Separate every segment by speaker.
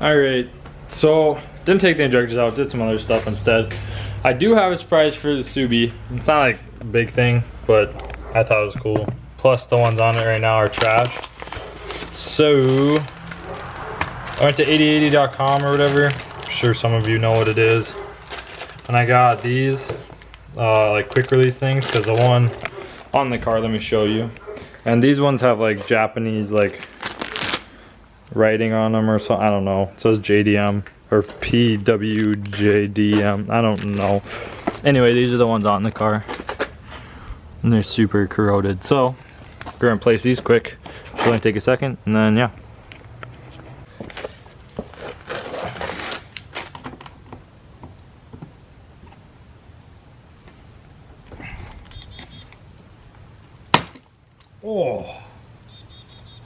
Speaker 1: Alright, so didn't take the injectors out, did some other stuff instead. I do have a surprise for the Subi. It's not like a big thing, but I thought it was cool. Plus the ones on it right now are trash. So I went to 8080.com or whatever. I'm sure some of you know what it is. And I got these like quick release things, because the one on the car, let me show you. And these ones have like Japanese like writing on them or something. I don't know. It says JDM or PWJDM. I don't know. Anyway, these are the ones on the car. And they're super corroded. So we're gonna place these quick. Should only take a second, and then yeah.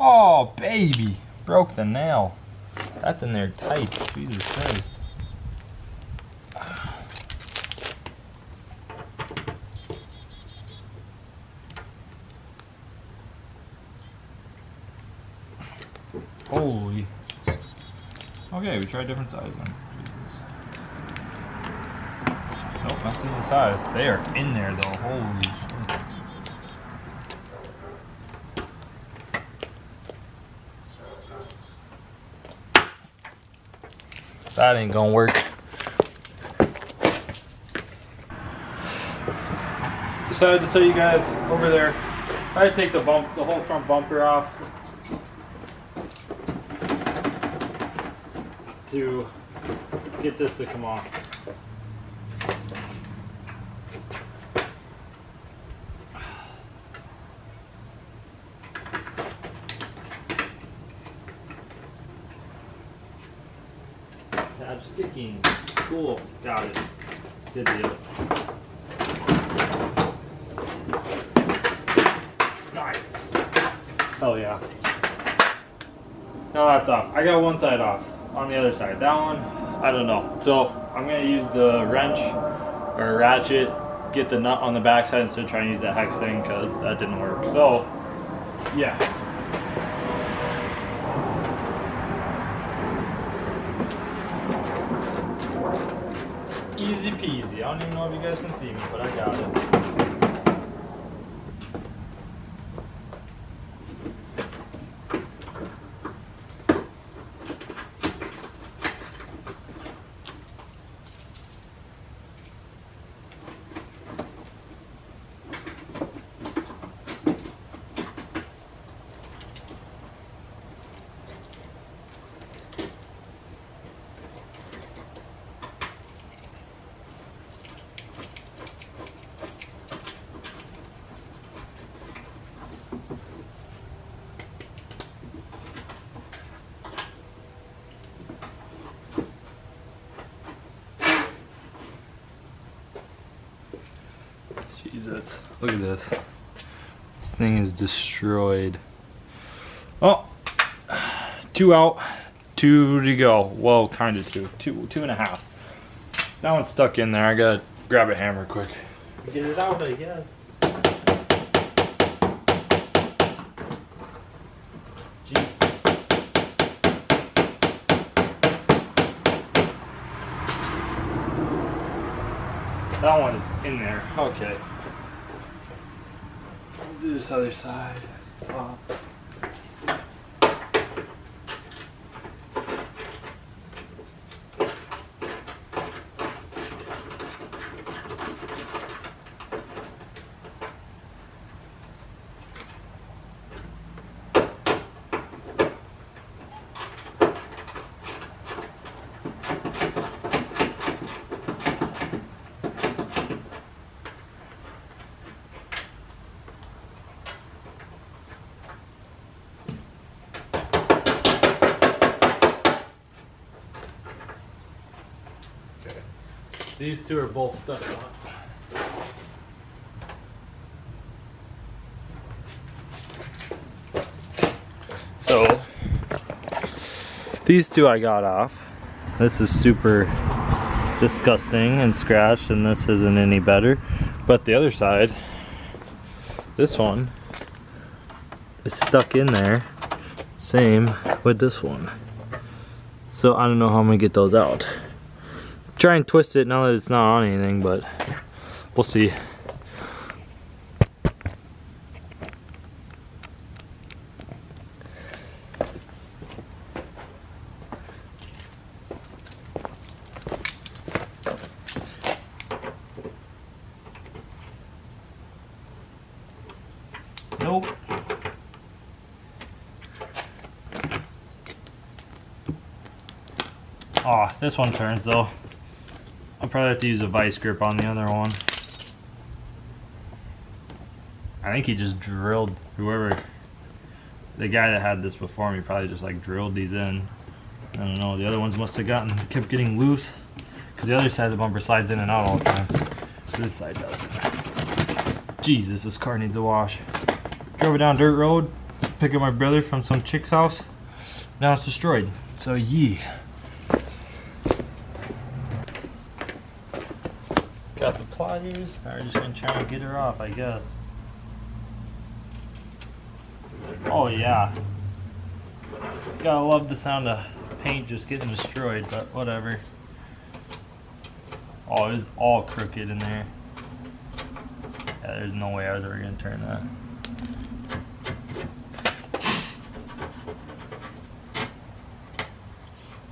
Speaker 1: Oh baby, broke the nail. That's in there tight. Jesus Christ. Holy. Okay, we tried different sizes then. Jesus. Nope, this is the size. They are in there though. Holy shit. That ain't gonna work. Decided to show you guys over there. I had to take the whole front bumper off to get this to come off. Tab sticking. Cool. Got it. Good deal. Nice. Hell yeah. Now that's off. I got one side off. On the other side. That one, I don't know. So I'm going to use the wrench or ratchet, get the nut on the back side instead of trying to use that hex thing, because that didn't work. So, yeah. Easy peasy. I don't even know if you guys can see me, but I got it. Jesus, look at this. This thing is destroyed. Oh, 2 out, 2 to go. Well, kind of two and a half. That one's stuck in there. I gotta grab a hammer quick. Get it out, I guess. That one is in there. Okay. We'll do this other side. These two are both stuck on. So these two I got off. This is super disgusting and scratched, and this isn't any better. But the other side, this one is stuck in there. Same with this one. So I don't know how I'm gonna get those out. Try and twist it now that it's not on anything, but we'll see. Nope. Oh, this one turns though. I'll probably have to use a vice grip on the other one. I think he just drilled, whoever, the guy that had this before me probably just like drilled these in. I don't know, the other ones must have kept getting loose, because the other side of the bumper slides in and out all the time. This side doesn't. Jesus, this car needs a wash. Drove it down dirt road, pick up my brother from some chick's house. Now it's destroyed. So yee. Got the pliers. Now we're just gonna try and get her off, I guess. Oh yeah. Gotta love the sound of paint just getting destroyed, but whatever. Oh, it was all crooked in there. Yeah, there's no way I was ever gonna turn that.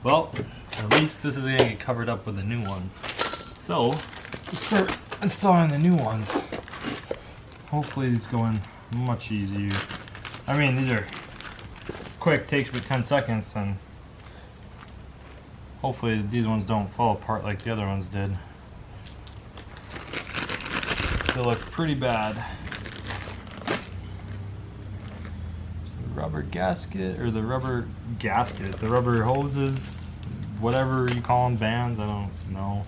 Speaker 1: Well, at least this is gonna get covered up with the new ones. So, let's start installing the new ones. Hopefully it's going much easier. I mean, these are quick, takes but 10 seconds, and hopefully these ones don't fall apart like the other ones did. They look pretty bad. The rubber gasket, or the rubber gasket, the rubber hoses, whatever you call them, bands, I don't know.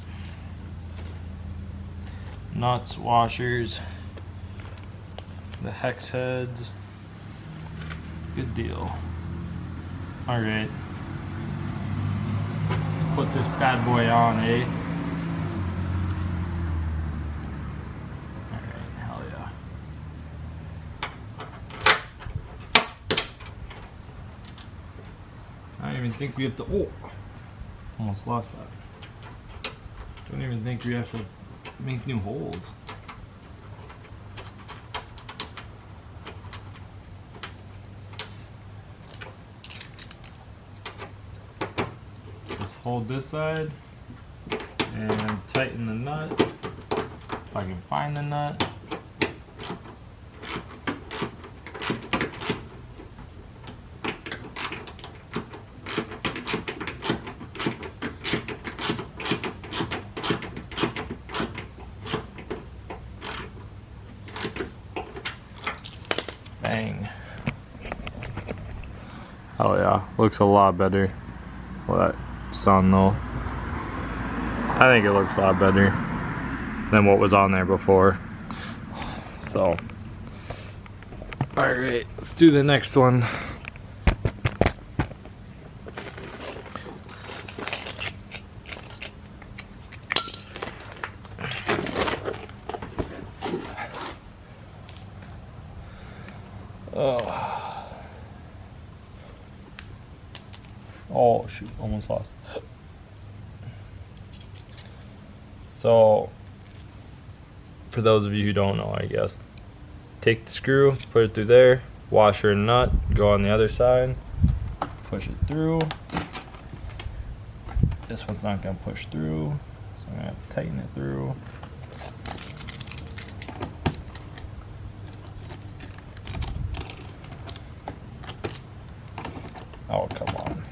Speaker 1: Nuts, washers, the hex heads. Good deal. Alright. Put this bad boy on, eh? Alright, hell yeah. I don't even think we have to. Oh! Almost lost that. Don't even think we have to make new holes. Just hold this side and tighten the nut. If I can find the nut. Bang. Oh yeah, looks a lot better. Well, that sun though. I think it looks a lot better than what was on there before. So, alright, let's do the next one. Oh shoot, almost lost. So, for those of you who don't know, I guess, take the screw, put it through there, washer and nut, go on the other side, push it through. This one's not going to push through, so I'm going to have to tighten it through. Oh, come on.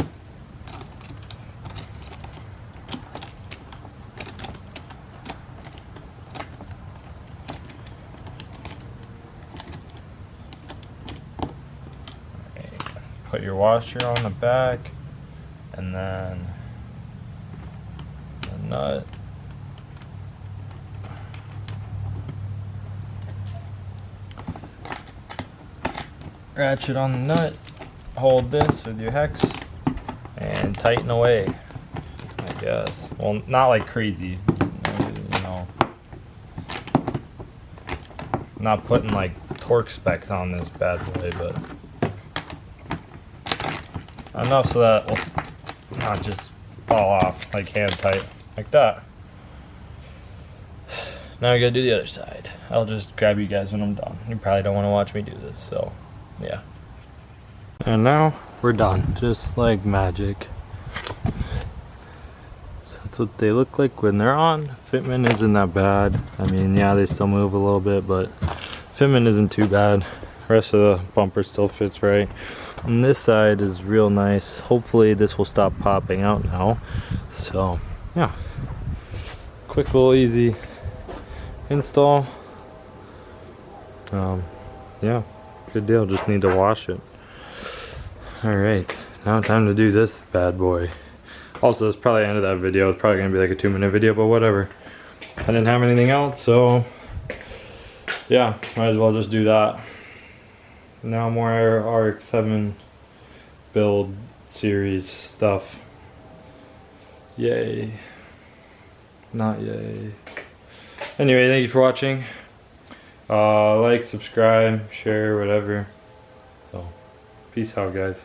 Speaker 1: Put your washer on the back, and then the nut. Ratchet on the nut, hold this with your hex, and tighten away, I guess. Well, not like crazy, you know. Not putting like torque specs on this bad boy, but enough so that not just fall off like hand tight like that. Now I gotta do the other side. I'll just grab you guys when I'm done. You probably don't want to watch me do this, so yeah. And now we're done, just like magic. So that's what they look like when they're on. Fitment isn't that bad. I mean, yeah, they still move a little bit, but fitment isn't too bad. The rest of the bumper still fits right. And this side is real nice. Hopefully this will stop popping out now. So yeah, quick little easy install. Yeah, good deal. Just need to wash it. All right, now time to do this bad boy. Also, it's probably the end of that video. It's probably gonna be like a 2-minute video, but whatever. I didn't have anything else, so yeah, might as well just do that. Now more WRX build series stuff. Yay. Not yay. Anyway, thank you for watching. Like, subscribe, share, whatever. So, peace out, guys.